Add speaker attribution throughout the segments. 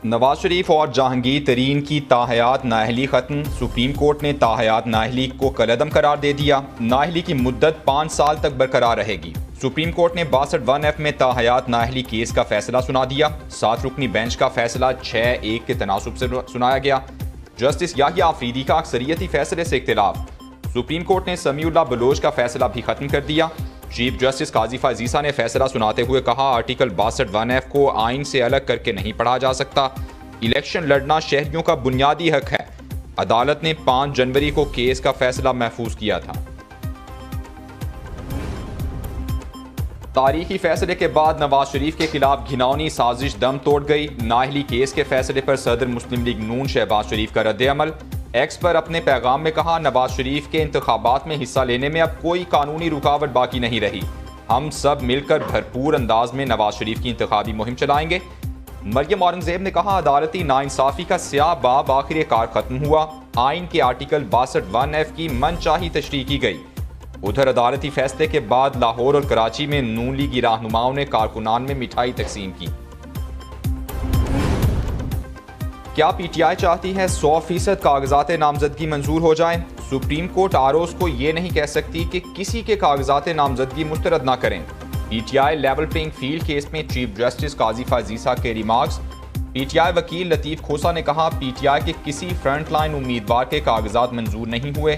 Speaker 1: नवाज शरीफ और जहांगीर तरीन की ताहयात नाअहली खत्म। सुप्रीम कोर्ट ने ताहयात नाअहली को कलअदम करार दे दिया। नाअहली की मुद्दत 5 साल तक बरकरार रहेगी। सुप्रीम कोर्ट ने 62(1)(f) में ताहयात नाअहली केस का फैसला सुना दिया। 7 रुकनी बेंच का फैसला 6-1 के तनासुब से सुनाया गया। जस्टिस याहिया आफरीदी का अक्सरियती फैसले से इख्तिलाफ। सुप्रीम कोर्ट ने समीउल्लाह बलोच का फैसला भी खत्म कर दिया। चीफ जस्टिस काजी फाजीसा ने फैसला सुनाते हुए कहा, आर्टिकल 62(1)(f) को आइन से अलग करके नहीं पढ़ा जा सकता। इलेक्शन लड़ना शहरियों का बुनियादी हक है। अदालत ने 5 जनवरी को केस का फैसला महफूज किया था। तारीखी फैसले के बाद नवाज शरीफ के खिलाफ घिनौनी साजिश दम तोड़ गई। नाअहली केस के फैसले पर सदर मुस्लिम लीग नून शहबाज शरीफ का रद्द-ए-अमल। एक्स पर अपने पैगाम में कहा, नवाज शरीफ के इंतखाबात में हिस्सा लेने में अब कोई कानूनी रुकावट बाकी नहीं रही। हम सब मिलकर भरपूर अंदाज में नवाज शरीफ की इंतखाबी मुहिम चलाएंगे। मरियम औरंगजेब ने कहा, अदालती नाइंसाफी का स्याह बाब आखिरकार खत्म हुआ। आइन के आर्टिकल 62(1)(f) की मनचाही तशरीह की गई। उधर अदालती फैसले के बाद लाहौर और कराची में नून लीगी रहनुमाओं ने कारकुनान में मिठाई तकसीम की। क्या पीटीआई चाहती है 100% कागजात नामजदगी मंजूर हो जाएं? सुप्रीम कोर्ट आरओज को ये नहीं कह सकती कि किसी के कागजात नामजदगी मुस्तरद ना करें। PTI level playing field case में चीफ जस्टिस काजी फाजीसा के रिमार्क्स। पीटीआई वकील लतीफ खोसा ने कहा, पीटीआई के किसी फ्रंट लाइन उम्मीदवार के कागजात मंजूर नहीं हुए,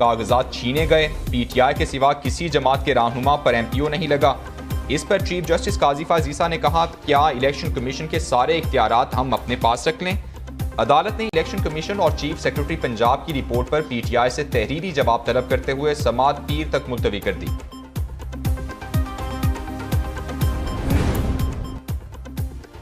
Speaker 1: कागजात छीने गए। पीटीआई के सिवा किसी जमात के रहनुमा पर एमपीओ नहीं लगा। इस पर चीफ जस्टिस काजी फाजीसा ने कहा, क्या इलेक्शन कमीशन के सारे इख्तियारात हम अपने पास रख लें? अदालत ने इलेक्शन कमीशन और चीफ सेक्रेटरी पंजाब की रिपोर्ट पर पीटीआई से तहरीरी जवाब तलब करते हुए समाअत पीर तक मुलतवी कर दी।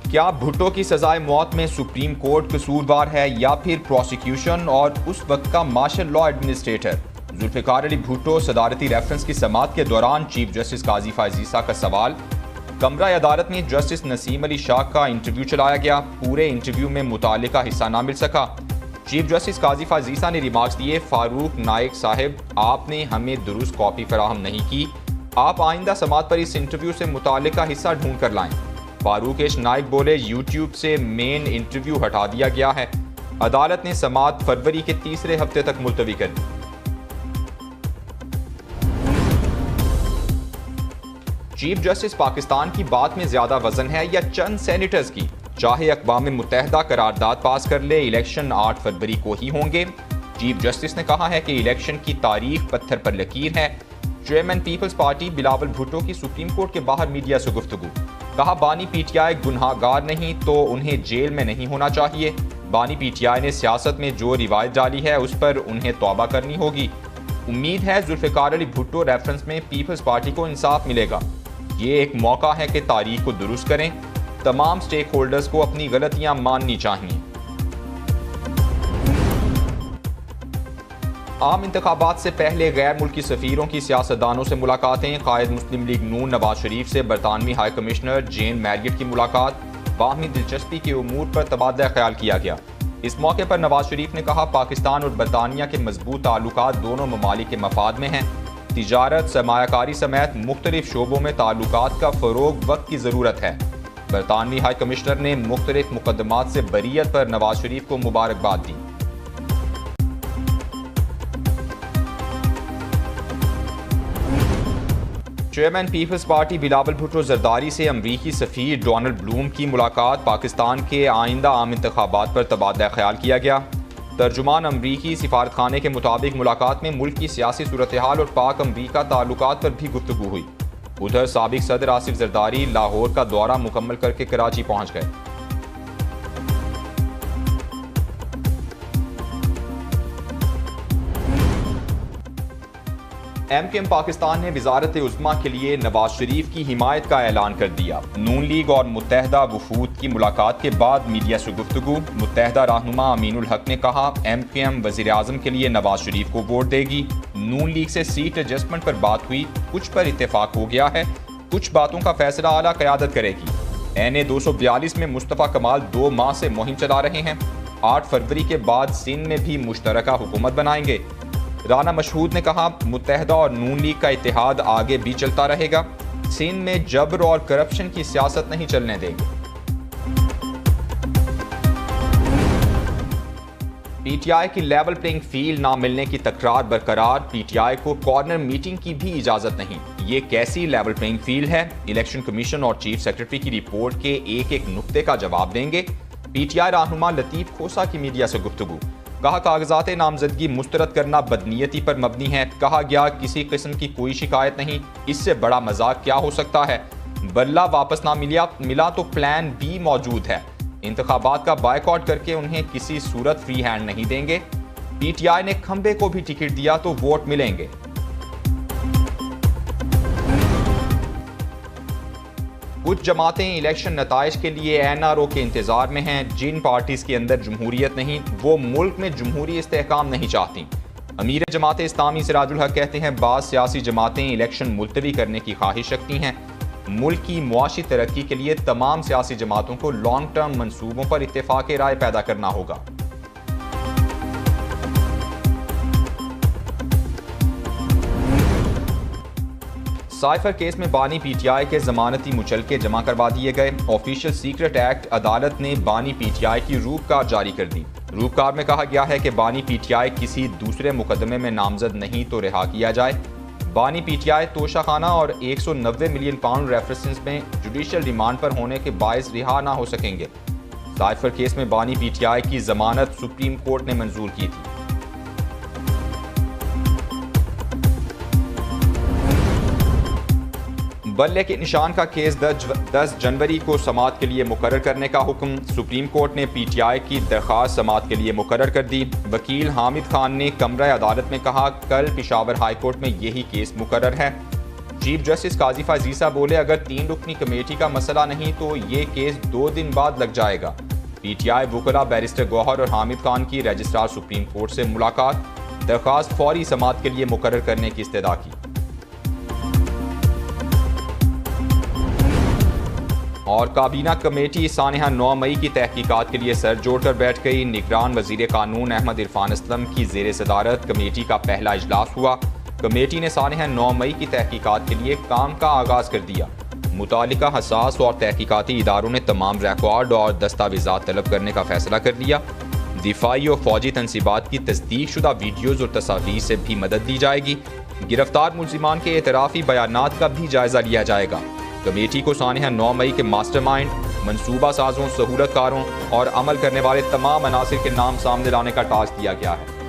Speaker 1: क्या भुट्टो की सजाए मौत में सुप्रीम कोर्ट कसूरवार है या फिर प्रोसिक्यूशन और उस वक्त का martial law administrator? Zulfikar Ali Bhutto सदारती रेफरेंस की समाअत के दौरान चीफ जस्टिस काजी फाजीसा का सवाल। कमरा अदालत में जस्टिस नसीम अली शाह का इंटरव्यू चलाया गया। पूरे इंटरव्यू में मुतालिका हिस्सा ना मिल सका। चीफ जस्टिस काजी फाजीसा ने रिमार्क्स दिए, फारूक नाइक साहब, आपने हमें दुरुस्त कॉपी फराहम नहीं की। आप आइंदा समाअत पर इस इंटरव्यू से मुतालिका हिस्सा ढूंढ कर लाएं। फारूक नाइक बोले, यूट्यूब से मेन इंटरव्यू हटा दिया गया है। अदालत ने समाअत फरवरी के तीसरे हफ्ते तक मुलतवी कर दी। चीफ जस्टिस पाकिस्तान की बात में ज्यादा वजन है या चंद सेनेटर्स की? चाहे अक़वाम मुत्तहिदा करारदाद पास कर ले, इलेक्शन 8 फरवरी को ही होंगे। चीफ जस्टिस ने कहा है कि इलेक्शन की तारीख पत्थर पर लकीर है। Chairman peoples party Bilawal Bhutto की सुप्रीम कोर्ट के बाहर मीडिया से गुफ्तगू। कहा, बानी पीटीआई गुनहगार नहीं तो उन्हें जेल में नहीं होना चाहिए। बानी पीटीआई ने सियासत में जो रिवायत डाली है उस पर उन्हें तौबा करनी होगी। उम्मीद है जुल्फिकार अली भुट्टो रेफरेंस में पीपल्स पार्टी को इंसाफ मिलेगा। ये एक मौका है कि तारीख को दुरुस्त करें। तमाम स्टेक होल्डर्स को अपनी गलतियां माननी चाहिए। आम इंतखाबात से पहले गैर मुल्की सफ़ीरों की सियासतदानों से मुलाकातें। कायद मुस्लिम लीग नून नवाज शरीफ से बरतानवी हाई कमिश्नर जेन मैरियट की मुलाकात। बाहमी दिलचस्पी के उमूर पर तबादला ख्याल किया गया। इस मौके पर नवाज शरीफ ने कहा, पाकिस्तान और बरतानिया के मजबूत ताल्लुकात दोनों ममालिक के मफाद में हैं। तिजारत, सरमायाकारी समेत मुख्तलिफ शोबों में ताल्लुकात का फ़रोग वक्त की ज़रूरत है। बरतानवी हाई कमिश्नर ने मुख्तलिफ मुकदमात से बरीयत पर नवाज शरीफ को मुबारकबाद दी। Chairman peoples party Bilawal Bhutto Zardari से अमरीकी सफ़ीर डोनाल्ड ब्लूम की मुलाकात। पाकिस्तान के आइंदा आम इंतखाबात पर तबादला ख्याल किया गया। तर्जुमान अमरीकी सिफारत खाने के मुताबिक मुलाकात में मुल्क की सियासी सूरत हाल और पाक अमरीका ताल्लुकात पर भी गुफ्तगू हुई। उधर साबिक सदर आसिफ जरदारी लाहौर का दौरा मुकम्मल करके कराची पहुंच गए। एमकेएम पाकिस्तान ने वजारत उज़्मा के लिए नवाज शरीफ की हिमायत का ऐलान कर दिया। नून लीग और मुत्तहदा वफूद की मुलाकात के बाद मीडिया से गुफ्तगू। मुत्तहदा रहनुमा अमीनुल हक ने कहा, एमकेएम वज़ीर आज़म के लिए नवाज शरीफ को वोट देगी। नून लीग से सीट एडजस्टमेंट पर बात हुई, कुछ पर इत्तेफाक हो गया है, कुछ बातों का फैसला आला क़यादत करेगी। NA 242 में मुस्तफ़ा कमाल 2 माह से मुहिम चला रहे हैं। 8 फरवरी के बाद सिंध में भी मुश्तरका हुकूमत बनाएंगे। राना मशहूद ने कहा, मुत्तहदा और नून लीग का इत्तेहाद आगे भी चलता रहेगा। सिंध में जबर और करप्शन की सियासत नहीं चलने देंगे। पीटीआई की लेवल प्लेइंग फील्ड ना मिलने की तकरार बरकरार, पीटीआई को कॉर्नर मीटिंग की भी इजाजत नहीं। ये कैसी लेवल प्लेइंग फील्ड है? इलेक्शन कमीशन और चीफ सेक्रेटरी की रिपोर्ट के एक एक नुक्ते का जवाब देंगे। पीटीआई रहनुमा लतीफ खोसा की मीडिया से गुफ्तगू, कहा कागजात नामजदगी मुस्तरद करना बदनीयती पर मबनी है। कहा गया किसी किस्म की कोई शिकायत नहीं, इससे बड़ा मजाक क्या हो सकता है। बल्ला वापस ना मिला तो प्लान बी मौजूद है। इंतखाबात का बायकॉट करके उन्हें किसी सूरत फ्री हैंड नहीं देंगे। पीटीआई ने खंबे को भी टिकट दिया तो वोट मिलेंगे। कुछ जमातें इलेक्शन नताइज के लिए एनआरओ के इंतजार में हैं। जिन पार्टीज के अंदर जमहूरियत नहीं, वो मुल्क में जमहूरी इस्तेहकाम नहीं चाहती। अमीर जमात इस्लामी सिराजुल हक कहते हैं बाज़ सियासी जमातें इलेक्शन मुलतवी करने की ख्वाहिश रखती हैं। मुल्क की मुआशी तरक्की के लिए तमाम सियासी जमातों को लॉन्ग टर्म मंसूबों पर इत्तेफाक राय पैदा करना होगा। साइफर केस में बानी पीटीआई के जमानती मुचलके जमा करवा दिए गए। ऑफिशियल सीक्रेट एक्ट अदालत ने बानी पीटीआई की रूपकार जारी कर दी। रूपकार में कहा गया है कि बानी पीटीआई किसी दूसरे मुकदमे में नामजद नहीं तो रिहा किया जाए। बानी पीटीआई तोशाखाना और 190 मिलियन पाउंड रेफरेंसेस में जुडिशियल रिमांड पर होने के बायस रिहा ना हो सकेंगे। साइफर केस में बानी पीटीआई की जमानत सुप्रीम कोर्ट ने मंजूर की थी। बल्ले के निशान का केस 10 जनवरी को समाअत के लिए मुकर्रर करने का हुक्म। सुप्रीम कोर्ट ने पीटीआई की दरख्वास्त समाअत के लिए मुकर्रर कर दी। वकील हामिद खान ने कमरा अदालत में कहा कल पेशावर हाई कोर्ट में यही केस मुकर्रर है। चीफ जस्टिस काजी फाजीसा बोले अगर 3 रुकनी कमेटी का मसला नहीं तो ये केस 2 दिन बाद लग जाएगा। पीटीआई वकला बैरिस्टर गौहर और हामिद खान की रजिस्ट्रार सुप्रीम कोर्ट से मुलाकात, दरख्वास्त फौरी समाअत के लिए मुकर्रर करने की इस्तदा की। और काबीना कमेटी सानहा 9 मई की तहकीकात के लिए सर जोड़कर बैठ गई। निगरान वजीर कानून अहमद इरफान असलम की जेर सदारत कमेटी का पहला इजलास हुआ। कमेटी ने सानहा 9 मई की तहकीकात के लिए काम का आगाज कर दिया। मुतालिका हसास और तहकीकाती इदारों ने तमाम रिकॉर्ड और दस्तावेजात तलब करने का फैसला कर लिया। दिफाई और फौजी तनसीबात की तस्दीक शुदा वीडियोज़ और तस्वीर से भी मदद दी जाएगी। गिरफ्तार मुल्जिमान के एतराफ़ी बयानात का भी जायजा लिया जाएगा। कमेटी को सानहा 9 मई के मास्टरमाइंड, मंसूबा साजों, सहूलतकारों और अमल करने वाले तमाम अनासिर के नाम सामने लाने का टास्क दिया गया है।